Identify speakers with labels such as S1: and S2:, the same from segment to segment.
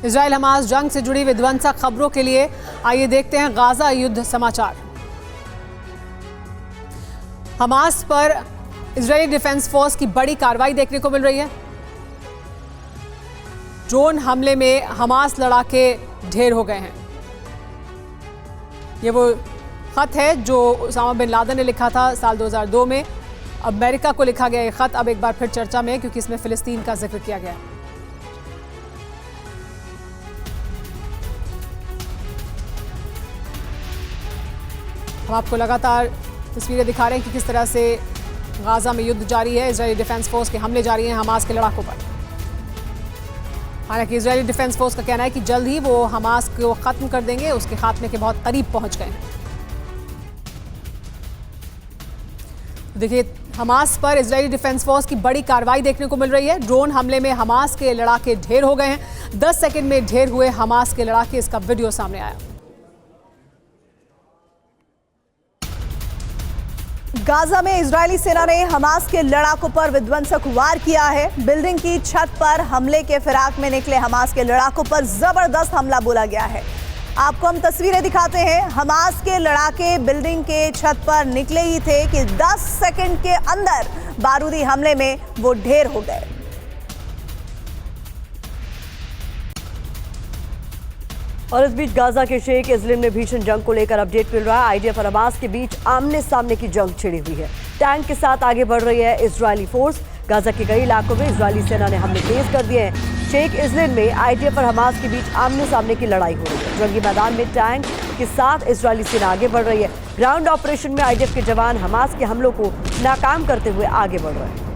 S1: Israel Hamas जंग से जुड़ी विध्वंसक खबरों के लिए आइए देखते हैं गाजा युद्ध समाचार। हमास पर इजरायली डिफेंस फोर्स की बड़ी कार्रवाई देखने को मिल रही है। ड्रोन हमले में हमास लड़ाके ढेर हो गए हैं। ये वो खत है जो उसामा बिन लादेन ने लिखा था साल 2002 में। अमेरिका को लिखा गया ये खत अब एक बार फिर चर्चा में है क्योंकि इसमें फिलिस्तीन का जिक्र किया गया है। हम आपको लगातार तस्वीरें दिखा रहे हैं कि किस तरह से गाजा में युद्ध जारी है। इजरायली डिफेंस फोर्स के हमले जारी हैं हमास के लड़ाकों पर। हालांकि इजरायली डिफेंस फोर्स का कहना है कि जल्द ही वो हमास को खत्म कर देंगे, उसके खात्मे के बहुत करीब पहुंच गए हैं। देखिए, हमास पर इजरायली डिफेंस फोर्स की बड़ी कार्रवाई देखने को मिल रही है। ड्रोन हमले में हमास के लड़ाके ढेर हो गए हैं। 10 सेकंड में ढेर हुए हमास के लड़ाके, इसका वीडियो सामने आया।
S2: गाजा में इजरायली सेना ने हमास के लड़ाकों पर विध्वंसक वार किया है। बिल्डिंग की छत पर हमले के फिराक में निकले हमास के लड़ाकों पर जबरदस्त हमला बोला गया है। आपको हम तस्वीरें दिखाते हैं। हमास के लड़ाके बिल्डिंग के छत पर निकले ही थे कि 10 सेकंड के अंदर बारूदी हमले में वो ढेर हो गए।
S3: और इस बीच गाजा के शेख इस्लिम में भीषण जंग को लेकर अपडेट मिल रहा है। आईडीएफ और हमास के बीच आमने सामने की जंग छिड़ी हुई है। टैंक के साथ आगे बढ़ रही है इजरायली फोर्स। गाजा के कई इलाकों में इजरायली सेना ने हमले तेज कर दिए हैं। शेख इस्लिम में आईडीएफ और हमास के बीच आमने सामने की लड़ाई हो रही है। जंगी मैदान में टैंक के साथ इजरायली सेना आगे बढ़ रही है। ग्राउंड ऑपरेशन में आईडीएफ के जवान हमास के हमलों को नाकाम करते हुए आगे बढ़ रहे हैं।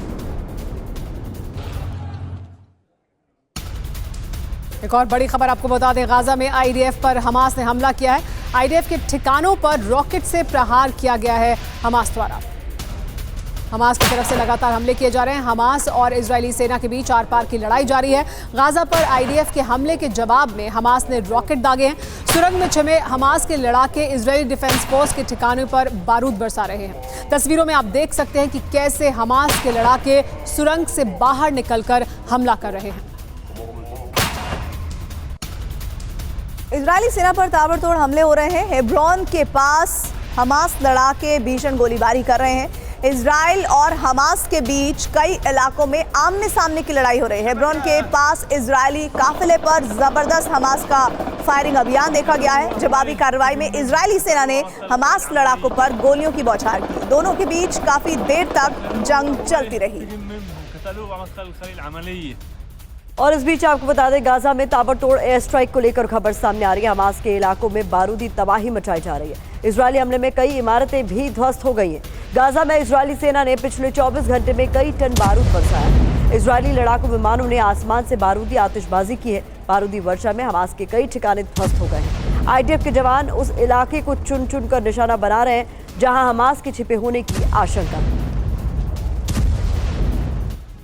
S1: एक और बड़ी खबर आपको बता दें, गाजा में आईडीएफ पर हमास ने हमला किया है। आईडीएफ के ठिकानों पर रॉकेट से प्रहार किया गया है हमास द्वारा। हमास की तरफ से लगातार हमले किए जा रहे हैं। हमास और इजरायली सेना के बीच आर पार की लड़ाई जारी है। गाजा पर आईडीएफ के हमले के जवाब में हमास ने रॉकेट दागे हैं। सुरंग में छिपे हमास के लड़ाके इजरायली डिफेंस फोर्स के ठिकानों पर बारूद बरसा रहे हैं। तस्वीरों में आप देख सकते हैं कि कैसे हमास के लड़ाके सुरंग से बाहर निकलकर हमला कर रहे हैं।
S2: इजरायली सेना पर ताबड़तोड़ हमले हो रहे हैं। हेब्रोन के पास हमास लड़ाके भीषण गोलीबारी कर रहे हैं। इजराइल और हमास के बीच कई इलाकों में आमने सामने की लड़ाई हो रही है। हेब्रोन के पास इजरायली काफिले पर जबरदस्त हमास का फायरिंग अभियान देखा गया है। जवाबी कार्रवाई में इजरायली सेना ने हमास लड़ाकों पर गोलियों की बौछार की। दोनों के बीच काफी देर तक जंग चलती रही।
S3: और इस बीच आपको बता दें, गाजा में ताबड़तोड़ एयर स्ट्राइक को लेकर खबर सामने आ रही है। हमास के इलाकों में बारूदी तबाही मचाई जा रही है। इजरायली हमले में कई इमारतें भी ध्वस्त हो गई हैं। गाजा में इजरायली सेना ने पिछले 24 घंटे में कई टन बारूद बरसाया। इजरायली लड़ाकू विमानों ने आसमान से बारूदी आतिशबाजी की है। बारूदी वर्षा में हमास के कई ठिकाने ध्वस्त हो गए हैं। आईडीएफ के जवान उस इलाके को चुन चुन कर निशाना बना रहे हैं जहां हमास के छिपे होने की आशंका है।